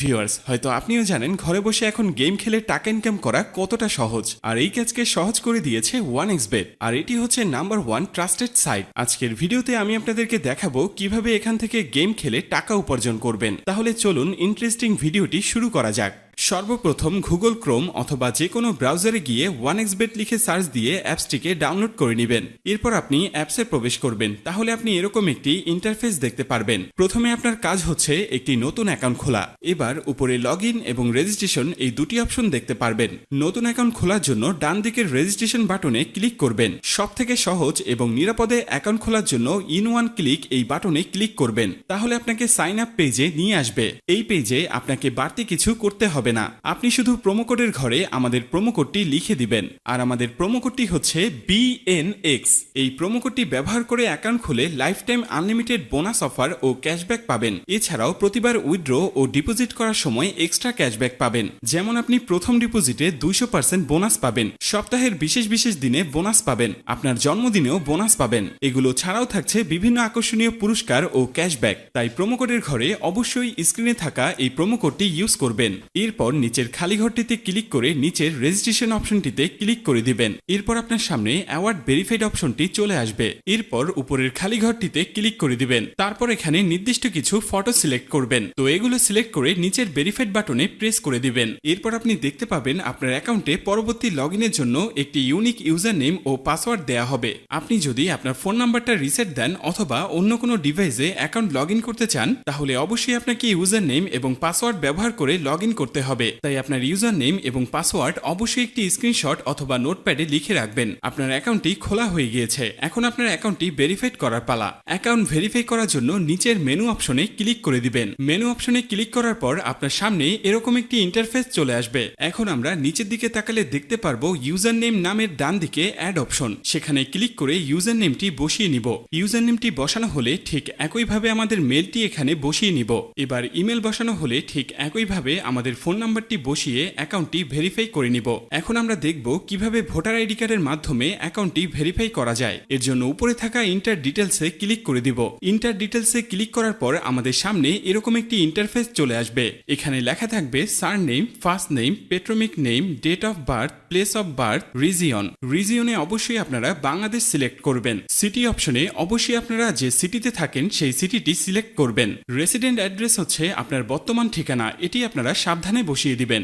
Viewers, হয়তো আপনিও জানেন ঘরে বসে এখন গেম খেলে টাকা ইনকাম করা কতটা সহজ। আর এই কাজকে সহজ করে দিয়েছে 1xBet। আর এটি হচ্ছে নাম্বার 1 ট্রাস্টেড সাইট। আজকের ভিডিওতে আমি আপনাদেরকে দেখাবো কিভাবে এখান থেকে গেম খেলে টাকা উপার্জন করবেন। তাহলে চলুন ইন্টারেস্টিং ভিডিওটি শুরু করা যাক। সর্বপ্রথম গুগল ক্রোম অথবা যে কোনো ব্রাউজারে গিয়ে 1xBet লিখে সার্চ দিয়ে অ্যাপসটিকে ডাউনলোড করে নেবেন। এরপর আপনি অ্যাপসে প্রবেশ করবেন। তাহলে আপনি এরকম একটি ইন্টারফেস দেখতে পারবেন। প্রথমে আপনার কাজ হচ্ছে একটি নতুন অ্যাকাউন্ট খোলা। এবার উপরে লগইন এবং রেজিস্ট্রেশন এই দুটি অপশন দেখতে পারবেন। নতুন অ্যাকাউন্ট খোলার জন্য ডান দিকের রেজিস্ট্রেশন বাটনে ক্লিক করবেন। সবথেকে সহজ এবং নিরাপদে অ্যাকাউন্ট খোলার জন্য ইন ওয়ান ক্লিক এই বাটনে ক্লিক করবেন। তাহলে আপনাকে সাইন আপ পেজে নিয়ে আসবে। এই পেজে আপনাকে বাড়তি কিছু করতে হবে না। আপনি শুধু প্রোমো কোডের ঘরে আমাদের প্রোমো কোডটি লিখে দিবেন। আর আমাদের প্রোমো কোডটি হচ্ছে BNX। এই প্রোমো কোডটি ব্যবহার করে অ্যাকাউন্ট খুলে life time unlimited bonus offer ও ক্যাশব্যাক পাবেন। এছাড়াও প্রতিবার উইথড্র ও ডিপোজিট করার সময় এক্সট্রা ক্যাশব্যাক পাবেন। যেমন আপনি প্রথম ডিপোজিটে 200% বোনাস পাবেন, সপ্তাহের বিশেষ বিশেষ দিনে বোনাস পাবেন, আপনার জন্মদিনেও বোনাস পাবেন। এগুলো ছাড়াও থাকছে বিভিন্ন আকর্ষণীয় পুরস্কার ও ক্যাশব্যাক। তাই প্রোমো কোডের ঘরে অবশ্যই স্ক্রিনে থাকা এই প্রোমো কোডটি ইউজ করবেন। এরপর নিচের খালি ঘরটিতে ক্লিক করে নিচের রেজিস্ট্রেশন অপশনটিতে ক্লিক করে দিবেন। এরপর আপনার সামনে অ্যাওয়ার্ড ভেরিফাইড অপশনটি চলে আসবে। এরপর উপরের খালি ঘরটিতে ক্লিক করে দিবেন। তারপর এখানে নির্দিষ্ট কিছু ফটো সিলেক্ট করবেন। তো এগুলো সিলেক্ট করে নিচের ভেরিফাইড বাটনে প্রেস করে দিবেন। এরপর আপনি দেখতে পাবেন আপনার অ্যাকাউন্টে পরবর্তী লগইনের জন্য একটি ইউনিক ইউজার নেম ও পাসওয়ার্ড দেয়া হবে। আপনি যদি আপনার ফোন নাম্বারটা রিসেট দেন অথবা অন্য কোনো ডিভাইসে অ্যাকাউন্ট লগইন করতে চান, তাহলে অবশ্যই আপনাকে ইউজার নেম এবং পাসওয়ার্ড ব্যবহার করে লগইন করতে হবে। তাই আপনার ইউজার নেম এবং পাসওয়ার্ড অবশ্যই একটি স্ক্রিনশট অথবা নোটপ্যাডে লিখে রাখবেন। আপনার অ্যাকাউন্টটি খোলা হয়ে গিয়েছে। এখন আপনার অ্যাকাউন্টটি ভেরিফাইড করার পালা। অ্যাকাউন্ট ভেরিফাই করার জন্য নিচের মেনু অপশনে ক্লিক করে দিবেন। মেনু অপশনে ক্লিক করার পর আপনার সামনে এরকম একটি ইন্টারফেস চলে আসবে। এখন আমরা নিচের দিকে তাকালে দেখতে পারবো ইউজার নেম নামের ডান দিকে অ্যাড অপশন। সেখানে ক্লিক করে ইউজার নেমটি বসিয়ে নিব। ইউজার নেমটি বসানো হলে ঠিক একইভাবে আমাদের মেলটি এখানে বসিয়ে নিব। এবার ইমেল বসানো হলে ঠিক একইভাবে আমাদের ফোন নাম্বারটি বসিয়ে অ্যাকাউন্টটি ভেরিফাই করে নিব। এখন আমরা দেখব কিভাবে ভোটার আইডি কার্ডের মাধ্যমে অ্যাকাউন্টটি ভেরিফাই করা যায়। এর জন্য উপরে থাকা ইন্টার ডিটেলসে ক্লিক করে দিব। ইন্টার ডিটেলসে ক্লিক করার পর আমাদের সামনে এরকম একটি ইন্টারফেস চলে আসবে। এখানে লেখা থাকবে surname, first name, patronymic name, date of birth, place of birth, region. রিজিয়নে অবশ্যই আপনারা বাংলাদেশ সিলেক্ট করবেন। সিটি অপশনে অবশ্যই আপনারা যে সিটিতে থাকেন সেই সিটিটি সিলেক্ট করবেন। রেসিডেন্ট অ্যাড্রেস হচ্ছে আপনার বর্তমান ঠিকানা, এটি আপনারা সাবধানে বসিয়ে দিবেন।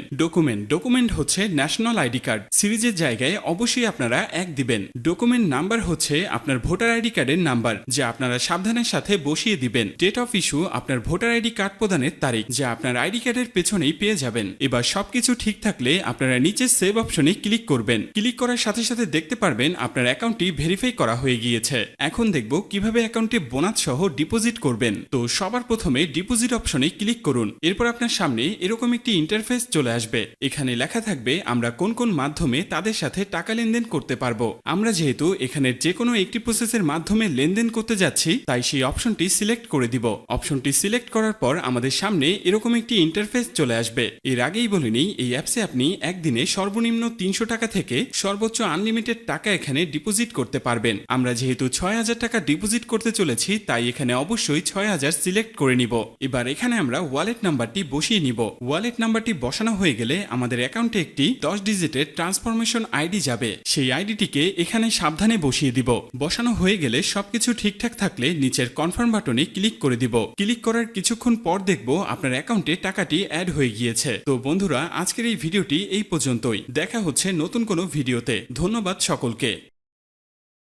ডকুমেন্ট হচ্ছে ন্যাশনাল আইডি কার্ড, সিরিজের জায়গায় অবশ্যই আপনারা 1 দিবেন। ডকুমেন্ট নাম্বার হচ্ছে আপনার ভোটার আইডি কার্ডের নাম্বার, যা আপনারা সাবধানের সাথে বসিয়ে দিবেন। ডেট অফ ইস্যু আপনার ভোটার আইডি কার্ড প্রদানের তারিখ, যা আপনার আইডি কার্ডের পেছনেই পেয়ে যাবেন। এবার সবকিছু ঠিক থাকলে আপনারা নিচে সেভ অপশনে ক্লিক করবেন। ক্লিক করার সাথে সাথে দেখতে পারবেন আপনার অ্যাকাউন্টটি ভেরিফাই করা হয়ে গিয়েছে। এখন দেখব কিভাবে অ্যাকাউন্টে বোনাস সহ ডিপোজিট করবেন। তো সবার প্রথমে ডিপোজিট অপশনে ক্লিক করুন। এরপর আপনার সামনে এরকম একটি ইন্টারফেস চলে আসবে। এখানে লেখা থাকবে আমরা কোন কোন মাধ্যমে তাদের সাথে টাকা লেনদেন করতে পারবো। আমরা যেহেতু এখানে যে কোনো একটি প্রসেসের মাধ্যমে লেনদেন করতে যাচ্ছি, তাই সেই অপশনটি সিলেক্ট করে দিব। অপশনটি সিলেক্ট করার পর আমাদের সামনে এরকম একটি ইন্টারফেস চলে আসবে। এর আগেই বলে নিই, এই অ্যাপসে আপনি একদিনে সর্বনিম্ন 300 টাকা থেকে সর্বোচ্চ আনলিমিটেড টাকা এখানে ডিপোজিট করতে পারবেন। আমরা যেহেতু 6000 টাকা ডিপোজিট করতে চলেছি, তাই এখানে অবশ্যই 6000 সিলেক্ট করে নিব। এবার এখানে আমরা ওয়ালেট নাম্বারটি বসিয়ে নিব। ওয়ালেট নাম্বারটি বসানো হয়ে গেলে আমাদের অ্যাকাউন্টে একটি 10 ডিজিটের ট্রান্সফরমেশন আইডি যাবে। সেই আইডিটিকে এখানে সাবধানে বসিয়ে দিব। বসানো হয়ে গেলে সবকিছু ঠিকঠাক থাকলে নিচের কনফার্ম বাটনে ক্লিক করে দিব। ক্লিক করার কিছুক্ষণ পর দেখব আপনার অ্যাকাউন্টে টাকাটি অ্যাড হয়ে গিয়েছে। তো বন্ধুরা, আজকের এই ভিডিওটি এই পর্যন্তই। দেখা হচ্ছে নতুন কোনো ভিডিওতে। ধন্যবাদ সকলকে।